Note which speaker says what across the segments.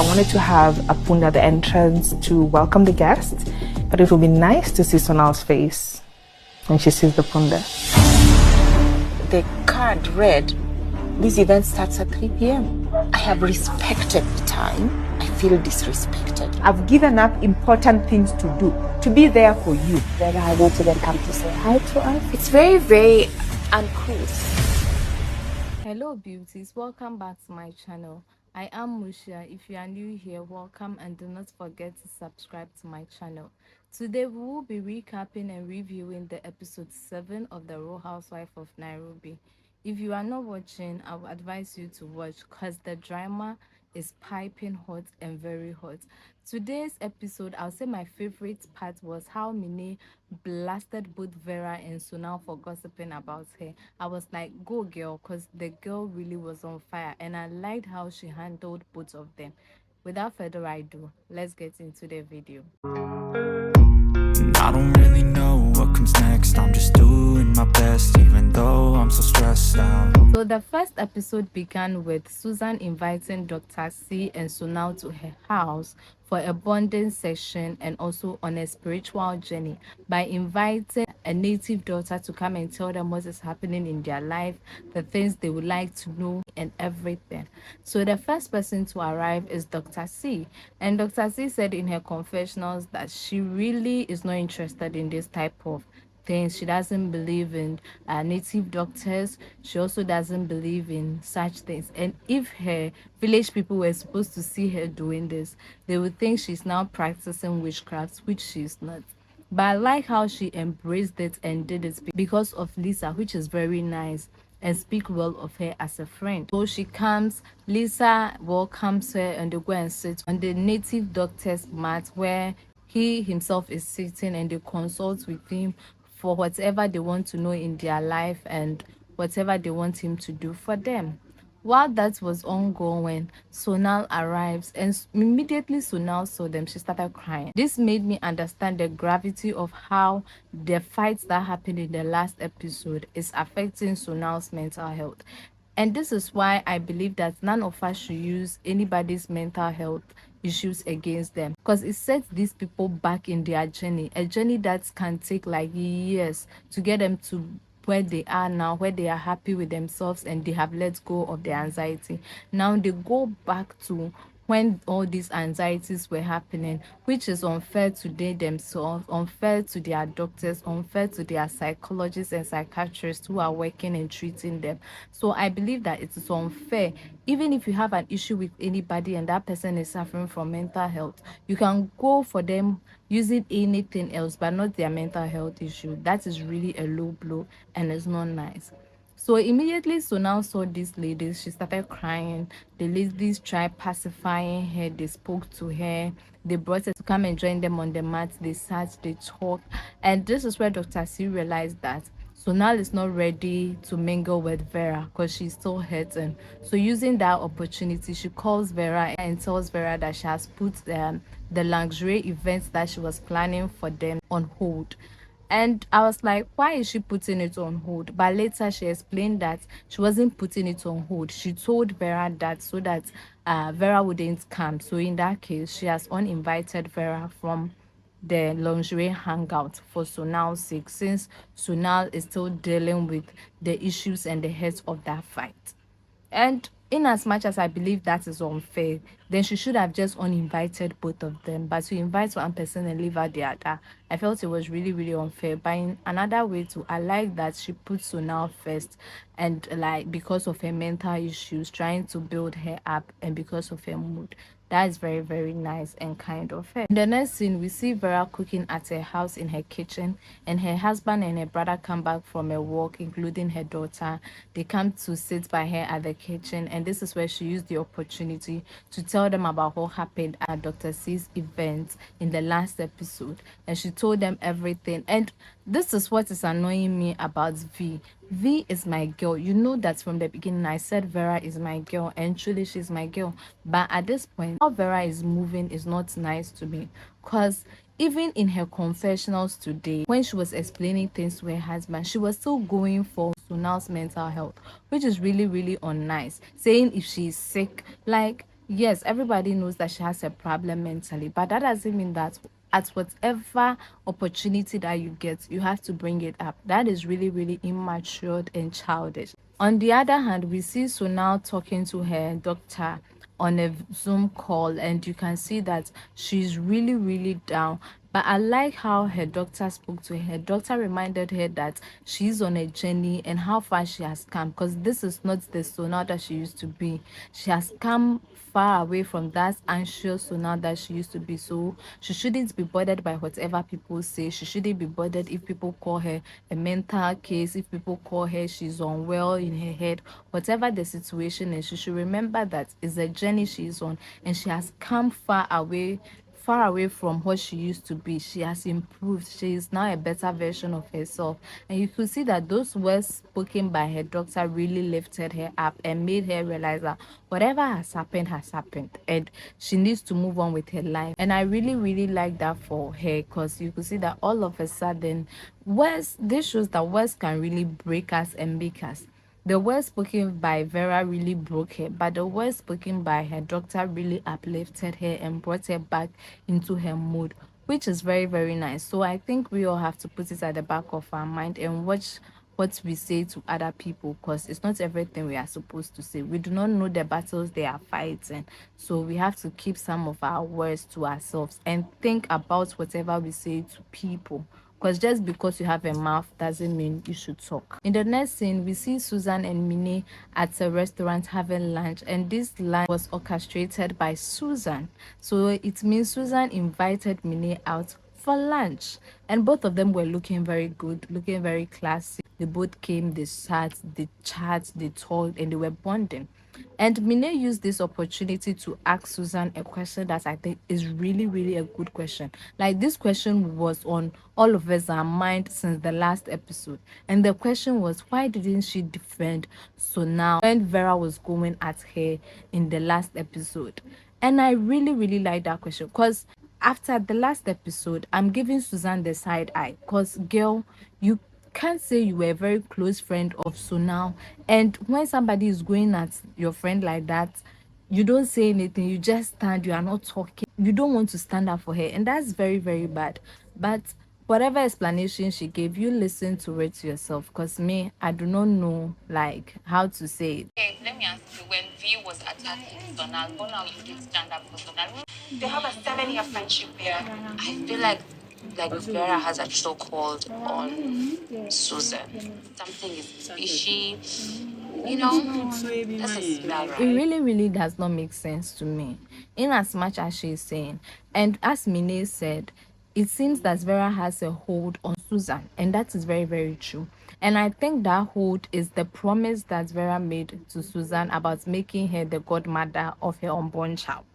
Speaker 1: I wanted to have a punda at the entrance to welcome the guests, but it would be nice to see Sonal's face when she sees the punda.
Speaker 2: The card read, this event starts at 3 p.m. I have respected the time. I feel disrespected.
Speaker 3: I've given up important things to do, to be there for you.
Speaker 2: Vera, I want to then come to say hi to us. It's very, very uncouth.
Speaker 4: Hello beauties, welcome back to my channel. I am Musha. If you are new here, welcome, and do not forget to subscribe to my channel. Today we will be recapping and reviewing the episode 7 of the Real Housewives of NAIROBI. If you are not watching, I would advise you to watch because the drama is piping hot and very hot. Today's episode, I'll say my favorite part was how Mine blasted both Vera and Sonal for gossiping about her. I was like, go girl, because the girl really was on fire, and I liked how she handled both of them. Without further ado, let's get into the video.
Speaker 5: I don't really know what comes next. I'm just doing my best, even though I'm so stressed out.
Speaker 4: So the first episode began with Susan inviting Dr. C and Sonal to her house for a bonding session and also on a spiritual journey by inviting a native doctor to come and tell them what is happening in their life, the things they would like to know and everything. So the first person to arrive is Dr. C, and Dr. C said in her confessionals that she really is not interested in this type of things. She doesn't believe in native doctors. She also doesn't believe in such things. And if her village people were supposed to see her doing this, they would think she's now practicing witchcraft, which she's not. But I like how she embraced it and did it because of Lisa, which is very nice, and speak well of her as a friend. So she comes, Lisa welcomes her, and they go and sit on the native doctor's mat where he himself is sitting, and they consult with him for whatever they want to know in their life and whatever they want him to do for them. While that was ongoing, Sonal arrives, and immediately Sonal saw them, she started crying. This made me understand the gravity of how the fights that happened in the last episode is affecting Sonal's mental health. And this is why I believe that none of us should use anybody's mental health issues against them, because it sets these people back in their journey, a journey that can take like years to get them to where they are now, where they are happy with themselves and they have let go of their anxiety. Now they go back to when all these anxieties were happening, which is unfair to they themselves, unfair to their doctors, unfair to their psychologists and psychiatrists who are working and treating them. So I believe that it is unfair. Even if you have an issue with anybody and that person is suffering from mental health, you can go for them using anything else but not their mental health issue. That is really a low blow and it's not nice. So immediately Sonal saw these ladies, she started crying. The ladies tried pacifying her, they spoke to her, they brought her to come and join them on the mat, they sat, they talked. And this is where Dr. C realized that Sonal is not ready to mingle with Vera because she's still hurting. So using that opportunity, she calls Vera and tells Vera that she has put the luxury events that she was planning for them on hold. And I was like, why is she putting it on hold? But later she explained that she wasn't putting it on hold. She told Vera that so that Vera wouldn't come. So in that case, she has uninvited Vera from the lingerie hangout for Sonal's sake, since Sonal is still dealing with the issues and the hurt of that fight. And in as much as I believe that is unfair, then she should have just uninvited both of them. But to invite one person and leave out the other, I felt it was really, really unfair. But in another way too, I like that she put Sonal first, and like because of her mental issues, trying to build her up, and because of her mood. That is very, very nice and kind of her. In the next scene, we see Vera cooking at her house in her kitchen, and her husband and her brother come back from a walk, including her daughter. They come to sit by her at the kitchen, and this is where she used the opportunity to tell them about what happened at Dr. C's event in the last episode. And she told them everything. And this is what is annoying me about V. V is my girl. You know that from the beginning I said Vera is my girl, and truly she's my girl. But at this point, how Vera is moving is not nice to me, because even in her confessionals today, when she was explaining things to her husband, she was still going for Sonal's mental health, which is really, really unnice. Saying if she's sick, like, yes, everybody knows that she has a problem mentally, but that doesn't mean that at whatever opportunity that you get, you have to bring it up. That is really, really immature and childish. On the other hand, we see Sonal talking to her doctor on a Zoom call, and you can see that she's really, really down. But I like how her doctor spoke to her. Doctor reminded her that she's on a journey and how far she has come, because this is not the Sonal that she used to be. She has come far away from that anxious Sonal that she used to be. So she shouldn't be bothered by whatever people say. She shouldn't be bothered if people call her a mental case, if people call her she's unwell in her head, whatever the situation is. She should remember that it's a journey she's on, and she has come far away from what she used to be. She has improved. She is now a better version of herself. And you could see that those words spoken by her doctor really lifted her up and made her realize that whatever has happened, and she needs to move on with her life. And I really, really like that for her, because you could see that all of a sudden, words, this shows that words can really break us and make us. The words spoken by Vera really broke her, but the words spoken by her doctor really uplifted her and brought her back into her mood, which is very, very nice. So I think we all have to put it at the back of our mind and watch what we say to other people, because it's not everything we are supposed to say. We do not know the battles they are fighting. So we have to keep some of our words to ourselves and think about whatever we say to people, because just because you have a mouth doesn't mean you should talk. In the next scene, we see Susan and Mine at a restaurant having lunch, and this lunch was orchestrated by Susan. So it means Susan invited Mine out for lunch, and both of them were looking very good, looking very classy. They both came, they sat, they talked, and they were bonding. And Mine used this opportunity to ask Susan a question that I think is really, really a good question. Like, this question was on all of us our mind since the last episode. And the question was, why didn't she defend Sonal when Vera was going at her in the last episode? And I really, really like that question, because after the last episode, I'm giving Susan the side eye, because girl, you can't say you were a very close friend of Sonal, and when somebody is going at your friend like that, you don't say anything, you just stand, you are not talking, you don't want to stand up for her, and that's very, very bad. But whatever explanation she gave, you listen to it yourself, because me, I do not know like how to say it.
Speaker 2: Okay, let me ask you, when V was attacking Sonal, for now you did stand up for Sonal. They have a 7-year friendship here. I feel like Vera has a chokehold on Susan. Something is fishy. You know, this is not
Speaker 4: It
Speaker 2: right.
Speaker 4: really, really does not make sense to me, in as much as she is saying. And as Mine said, it seems that Vera has a hold on Susan, and that is very, very true. And I think that hold is the promise that Vera made to Susan about making her the godmother of her unborn child.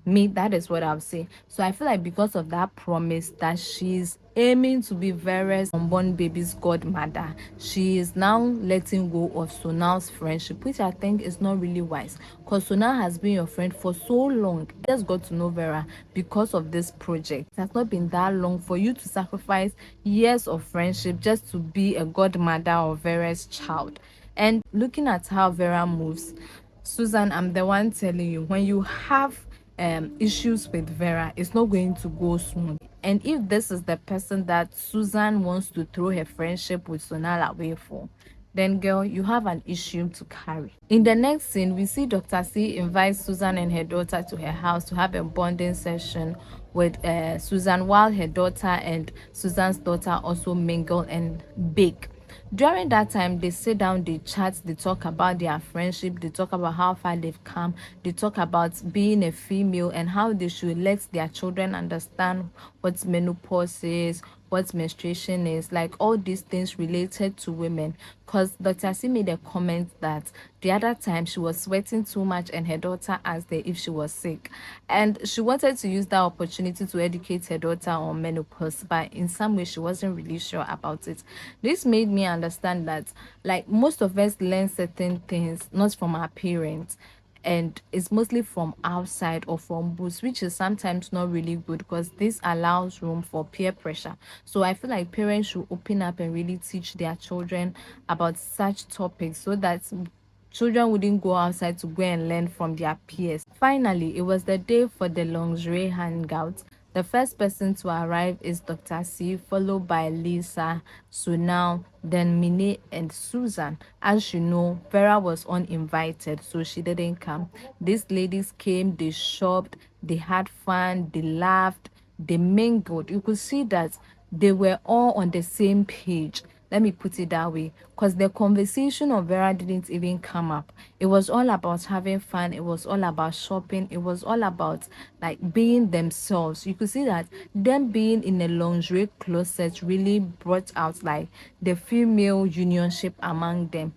Speaker 4: Me, that is what I'll say. So I feel like because of that promise that she's aiming to be Vera's unborn baby's godmother, she is now letting go of Sonal's friendship, which I think is not really wise, because Sonal has been your friend for so long. You just got to know Vera because of this project. It has not been that long for you to sacrifice years of friendship just to be a godmother of Vera's child. And looking at how Vera moves, Susan, I'm the one telling you, when you have issues with Vera, it's not going to go smooth. And if this is the person that Susan wants to throw her friendship with Sonal away for, then girl, you have an issue to carry. In the next scene, we see Dr. C invite Susan and her daughter to her house to have a bonding session with Susan, while her daughter and Susan's daughter also mingle and bake. During that time, they sit down, they chat, they talk about their friendship, they talk about how far they've come, they talk about being a female and how they should let their children understand what menopause is, what menstruation is, like all these things related to women. Because Dr. C made a comment that the other time she was sweating too much and her daughter asked her if she was sick. And she wanted to use that opportunity to educate her daughter on menopause, but in some way she wasn't really sure about it. This made me understand that like most of us learn certain things not from our parents, and it's mostly from outside or from books, which is sometimes not really good because this allows room for peer pressure. So I feel like parents should open up and really teach their children about such topics so that children wouldn't go outside to go and learn from their peers. Finally, it was the day for the lingerie hangout. The first person to arrive is Dr. C, followed by Lisa, Sunal, then Mine and Susan. As you know, Vera was uninvited, so she didn't come. These ladies came, they shopped, they had fun, they laughed, they mingled. You could see that they were all on the same page. Let me put it that way, because the conversation of Vera didn't even come up. It was all about having fun. It was all about shopping. It was all about like being themselves. You could see that them being in a lingerie closet really brought out like the female unionship among them.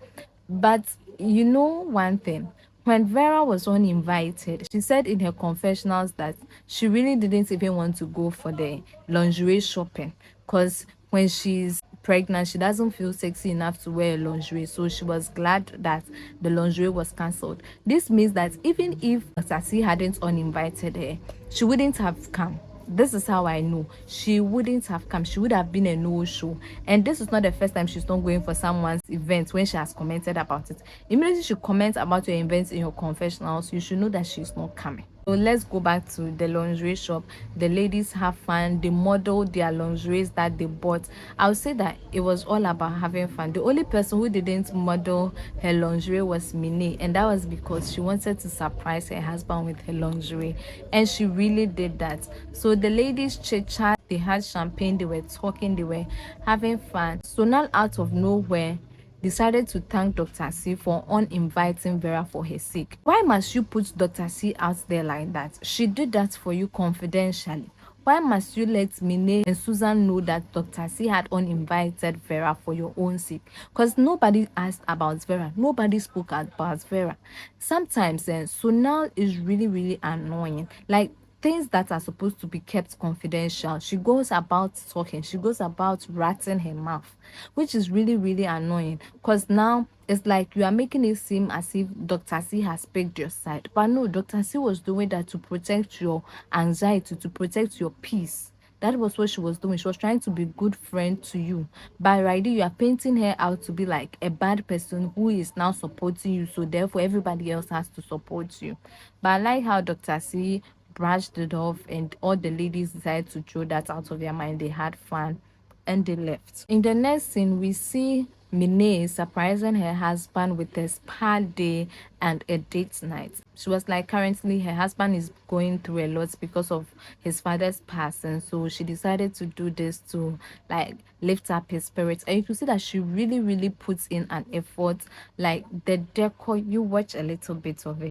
Speaker 4: But you know one thing, when Vera was uninvited, she said in her confessionals that she really didn't even want to go for the lingerie shopping because when she's pregnant, she doesn't feel sexy enough to wear lingerie. So she was glad that the lingerie was cancelled. This means that even if Sasi hadn't uninvited her, she wouldn't have come. This is how I know she wouldn't have come. She would have been a no-show. And this is not the first time she's not going for someone's event when she has commented about it. Immediately she comments about your events in your confessionals, you should know that she's not coming. So let's go back to the lingerie shop. The ladies have fun. They model their lingeries that they bought. I would say that it was all about having fun. The only person who didn't model her lingerie was Mine, and that was because she wanted to surprise her husband with her lingerie, and she really did that. So the ladies chit chat. They had champagne. They were talking. They were having fun. So now out of nowhere, decided to thank Dr. C for uninviting Vera for her sake. Why must you put Dr. C out there like that? She did that for you confidentially. Why must you let Mine and Susan know that Dr. C had uninvited Vera for your own sake? Because nobody asked about Vera. Nobody spoke about Vera. Sometimes, Sonal is really, really annoying. Like, things that are supposed to be kept confidential, she goes about talking, she goes about ratting her mouth, which is really, really annoying, because now it's like you are making it seem as if Dr. C has picked your side. But no, Dr. C was doing that to protect your anxiety, to protect your peace. That was what she was doing. She was trying to be a good friend to you. By Ridey, you are painting her out to be like a bad person who is now supporting you. So therefore, everybody else has to support you. But I like how Dr. C brushed it off and all the ladies decided to throw that out of their mind. They had fun and they left. In the next scene, we see Mine surprising her husband with a spa day and a date night. She was like, currently her husband is going through a lot because of his father's passing, so she decided to do this to like lift up his spirits. And you can see that she really, really puts in an effort. Like the decor, you watch a little bit of it.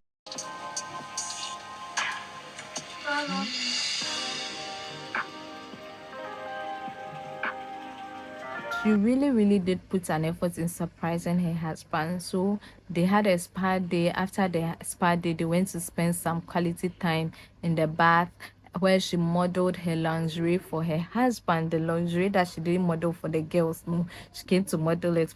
Speaker 4: She really, really did put an effort in surprising her husband. So they had a spa day. After the spa day, they went to spend some quality time in the bath where she modeled her lingerie for her husband. The lingerie that she didn't model for the girls, no, she came to model it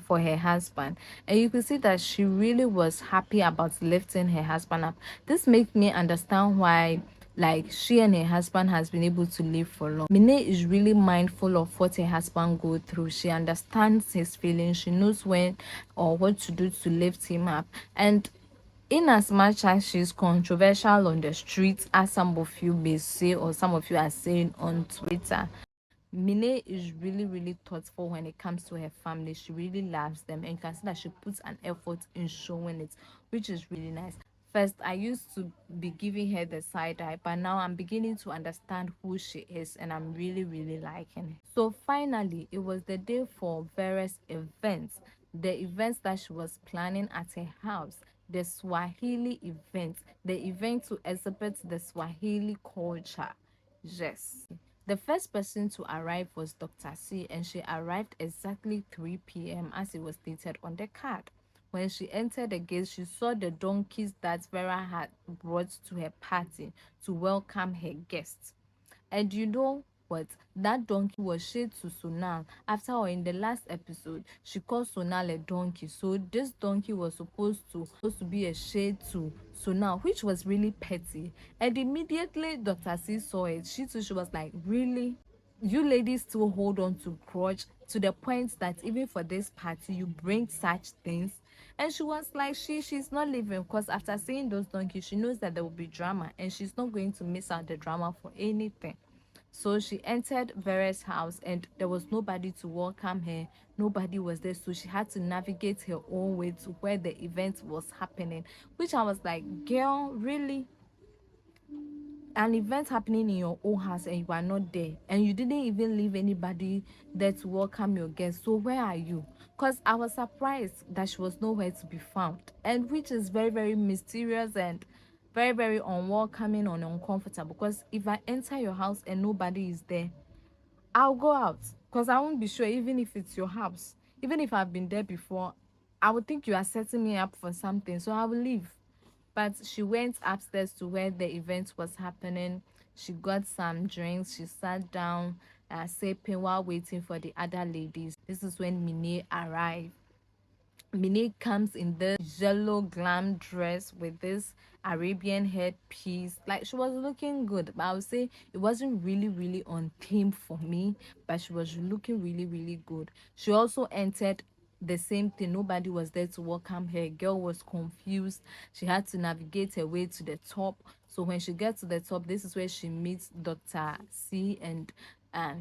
Speaker 4: for her husband. And you could see that she really was happy about lifting her husband up. This makes me understand why like she and her husband has been able to live for long. Mine is really mindful of what her husband go through. She understands his feelings. She knows when or what to do to lift him up. And in as much as she's controversial on the streets, as some of you may say or some of you are saying on Twitter, Mine is really, really thoughtful when it comes to her family. She really loves them, and you can see that she puts an effort in showing it, which is really nice. First, I used to be giving her the side eye, but now I'm beginning to understand who she is, and I'm really, really liking it. So finally, it was the day for Vera's events, the events that she was planning at her house, the Swahili event, the event to exhibit the Swahili culture. Yes. The first person to arrive was Dr. C, and she arrived exactly 3 p.m. as it was stated on the card. When she entered the gate, she saw the donkeys that Vera had brought to her party to welcome her guests. And you know what? That donkey was shade to Sonal. After all, in the last episode, she called Sonal a donkey. So this donkey was supposed to be a shade to Sonal, which was really petty. And immediately Dr. C saw it. She was like, really? You ladies still hold on to grudge to the point that even for this party you bring such things. And she was like, she's not leaving, because after seeing those donkeys, she knows that there will be drama and she's not going to miss out the drama for anything. So she entered Vera's house and there was nobody to welcome her. Nobody was there. So she had to navigate her own way to where the event was happening, which I was like, girl, really? An event happening in your own house and you are not there, and you didn't even leave anybody there to welcome your guests. So where are you? Because I was surprised that she was nowhere to be found, and which is very, very mysterious and very, very unwelcoming and uncomfortable. Because if I enter your house and nobody is there, I'll go out, because I won't be sure. Even if it's your house, even if I've been there before, I would think you are setting me up for something, so I will leave. But she went upstairs to where the event was happening. She got some drinks. She sat down, sipping while waiting for the other ladies. This is when Mine arrived. Mine comes in this yellow glam dress with this Arabian headpiece. Like, she was looking good, but I would say it wasn't really, really on theme for me, but she was looking really, really good. She also entered the same thing. Nobody was there to welcome her. Girl was confused. She had to navigate her way to the top. So when she gets to the top, this is where she meets Dr. C, and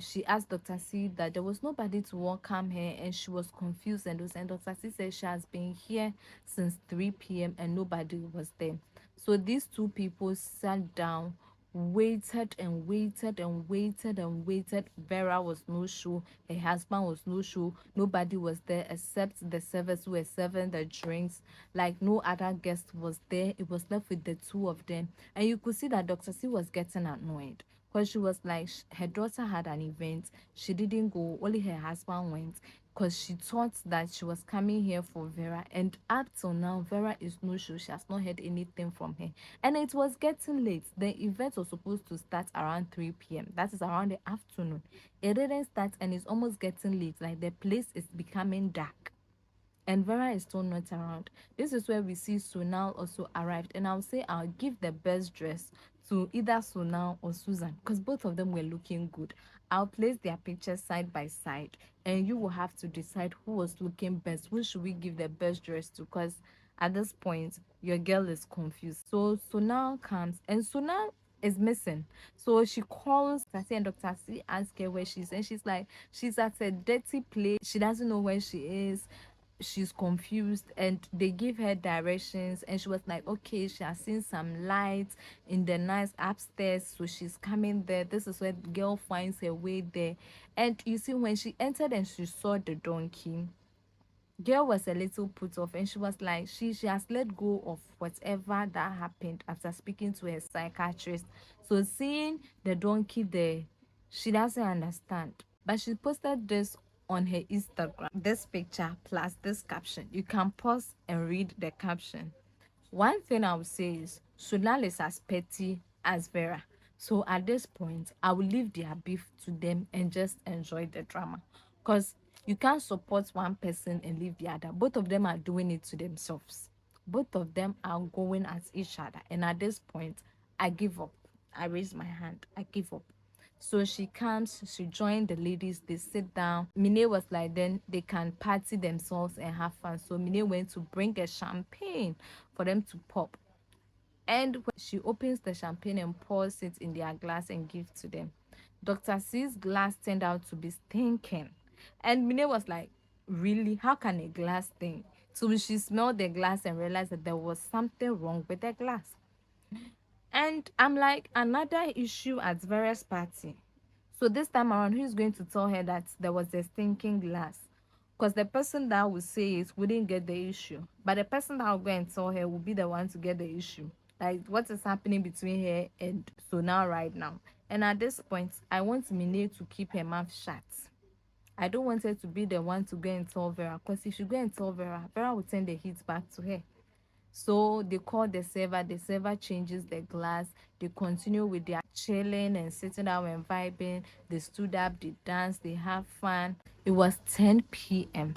Speaker 4: she asked Dr. C that there was nobody to welcome her, and she was confused. And Dr. C said she has been here since 3 p.m. and nobody was there. So these two people sat down, waited and waited and waited and waited. Vera was no show, her husband was no show, nobody was there except the servers who were serving the drinks. Like, no other guest was there. It was left with the two of them, and you could see that Dr. C was getting annoyed, because she was like, her daughter had an event, she didn't go, only her husband went, because she thought that she was coming here for Vera. And up till now, Vera is no show. She has not heard anything from her, and it was getting late. The event was supposed to start around 3 p.m., that is around the afternoon. It didn't start, and it's almost getting late. Like, the place is becoming dark and Vera is still not around. This is where we see Sunal also arrived, and I'll say I'll give the best dress to either Sunal or Susan, because both of them were looking good. I'll place their pictures side by side, and you will have to decide who was looking best. Who should we give the best dress to? Because at this point, your girl is confused. So Sunal comes, and Sunal is missing. So she calls Dr. C, and Dr. C asks her where she's, and she's like, she's at a dirty place. She doesn't know where she is. She's confused, and they give her directions, and she was like, okay, she has seen some lights in the nice upstairs, so she's coming there. This is where the girl finds her way there. And you see, when she entered and she saw the donkey, girl was a little put off, and she was like, she has let go of whatever that happened after speaking to her psychiatrist. So seeing the donkey there, she doesn't understand. But she posted this on her Instagram, this picture plus this caption. You can pause and read the caption. One thing I would say is Sunal is as petty as Vera. So at this point, I will leave their beef to them and just enjoy the drama. Because you can't support one person and leave the other. Both of them are doing it to themselves. Both of them are going at each other. And at this point, I give up. I raise my hand. I give up. So she comes, she joined the ladies, they sit down. Mine was like, then they can party themselves and have fun. So Mine went to bring a champagne for them to pop. And when she opens the champagne and pours it in their glass and gives to them, Dr. C's glass turned out to be stinking. And Mine was like, really? How can a glass stink? So she smelled the glass and realized that there was something wrong with the glass. And I'm like, another issue at Vera's party. So this time around, who's going to tell her that there was a stinking glass? Because the person that will say it wouldn't get the issue. But the person that will go and tell her will be the one to get the issue. Like, what is happening between her and Sonal right now? And at this point, I want Mine to keep her mouth shut. I don't want her to be the one to go and tell Vera. Because if she go and tell Vera, Vera will turn the heat back to her. So they call the server changes the glass, they continue with their chilling and sitting down and vibing. They stood up, they danced, they have fun. It was 10 p.m.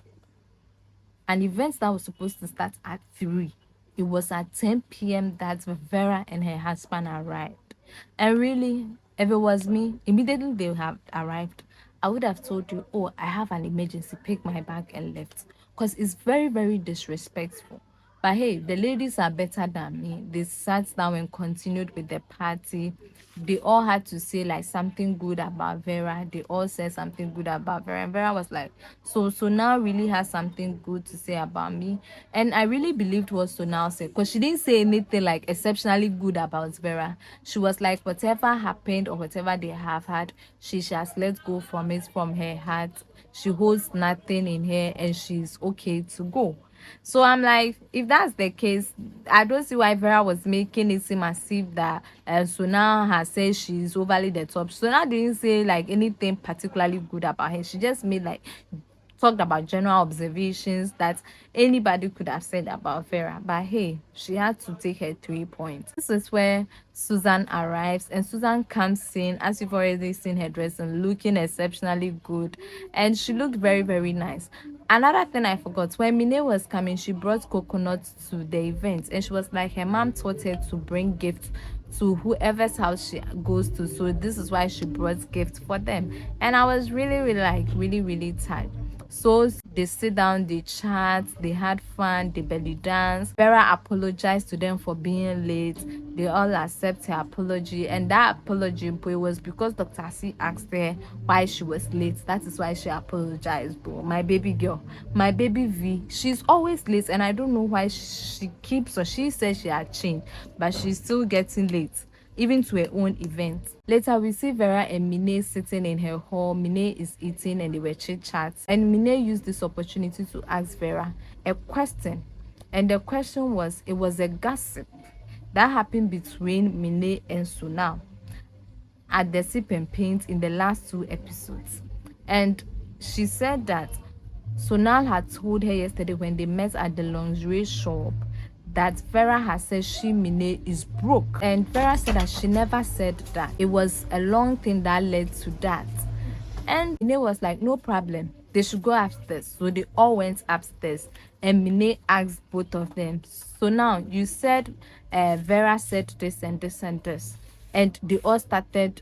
Speaker 4: An event that was supposed to start at 3. It was at 10 p.m. that Vera and her husband arrived. And really, if it was me, immediately they have arrived, I would have told you, oh, I have an emergency, pick my bag and left. because it's very, very disrespectful. But hey, the ladies are better than me. They sat down and continued with the party. They all had to say like something good about Vera. They all said something good about Vera. And Vera was like, so now really has something good to say about me. And I really believed what Sonal said, because she didn't say anything like exceptionally good about Vera. She was like, whatever happened or whatever they have had, she has let go from it from her heart. She holds nothing in her and she's okay to go. So I'm like, if that's the case, I don't see why Vera was making it seem as if that Sonal has said she's overly the top. Sonal didn't say like anything particularly good about her. She just made like talked about general observations that anybody could have said about Vera. But hey, she had to take her 3 points. This is where Susan arrives, and Susan comes in, as you've already seen her dressing, looking exceptionally good, and she looked very, very nice. Another thing I forgot, when Mine was coming, she brought coconuts to the event, and she was like, her mom taught her to bring gifts to whoever's house she goes to, so this is why she brought gifts for them. And I was really, really like really, really tired. So they sit down, they chat, they had fun, they belly dance. Vera apologized to them for being late. They all accept her apology, and that apology was because Dr. C asked her why she was late. That is why she apologized, bro. My baby girl, my baby V, she's always late, and I don't know why she keeps, or she says she had changed, but she's still getting late, even to her own event. Later, we see Vera and Mine sitting in her hall. Mine is eating and they were chit-chats. And Mine used this opportunity to ask Vera a question. And the question was, it was a gossip that happened between Mine and Sonal at the Sip and Paint in the last 2 episodes. And she said that Sonal had told her yesterday when they met at the lingerie shop that Vera has said she, Mine, is broke. And Vera said that she never said that. It was a long thing that led to that. And Mine was like, no problem, they should go upstairs. So they all went upstairs, and Mine asked both of them, so now you said Vera said this and this and this. And they all started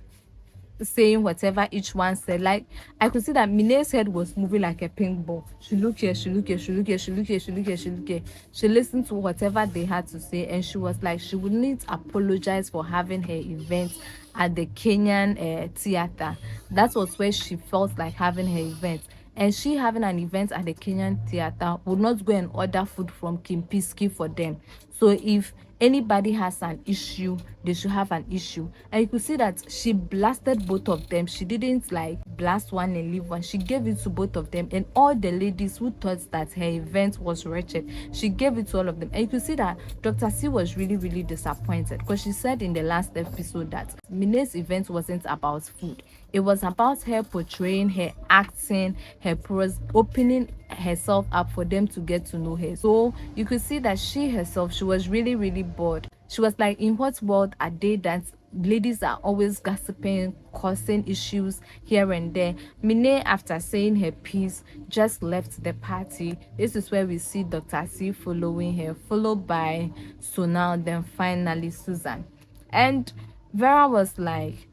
Speaker 4: saying whatever each one said. Like, I could see that Mine's head was moving like a ping ball. She looked here, she looked here, she looked here, she looked here, she looked here, she looked here. She listened to whatever they had to say, and she was like, she wouldn't apologize for having her event at the Kenyan theater. That was where she felt like having her event. And she having an event at the Kenyan theater would not go and order food from Kimpiski for them. So if anybody has an issue, they should have an issue. And you could see that she blasted both of them. She didn't like blast one and leave one. She gave it to both of them, and all the ladies who thought that her event was wretched, she gave it to all of them. And you could see that Dr. C was really, really disappointed, because she said in the last episode that Mine's event wasn't about food. It was about her portraying, her acting, her pros, opening herself up for them to get to know her. So you could see that she herself, she was really, really bored. She was like, in what world are they that ladies are always gossiping, causing issues here and there? Mine, after saying her piece, just left the party. This is where we see Dr. C following her, followed by Sonal, then finally Susan. And Vera was like,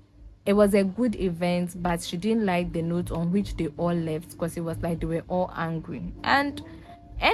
Speaker 4: it was a good event, but she didn't like the note on which they all left, because it was like they were all angry. And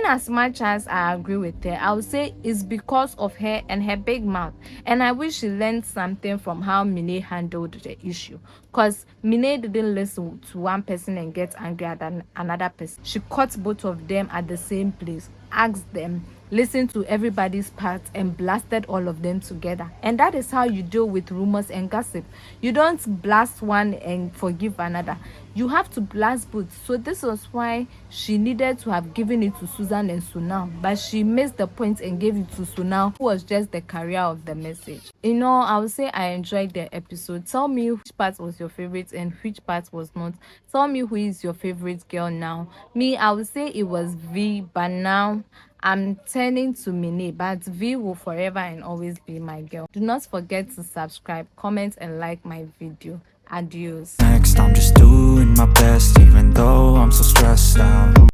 Speaker 4: as much as I agree with her, I would say it's because of her and her big mouth. And I wish she learned something from how Mine handled the issue, because Mine didn't listen to one person and get angry at another person. She caught both of them at the same place, asked them, listened to everybody's part, and blasted all of them together. And that is how you deal with rumors and gossip. You don't blast one and forgive another. You have to blast both. So this was why she needed to have given it to Susan and Sonal, but she missed the point and gave it to Sonal, who was just the carrier of the message. I would say I enjoyed the episode. Tell me which part was your favorite and which part was not. Tell me who is your favorite girl now. Me, I would say it was V, but now I'm turning to Mine, but V will forever and always be my girl. Do not forget to subscribe, comment, and like my video. Adios.
Speaker 5: Next, I'm just doing my best, even though I'm so stressed out.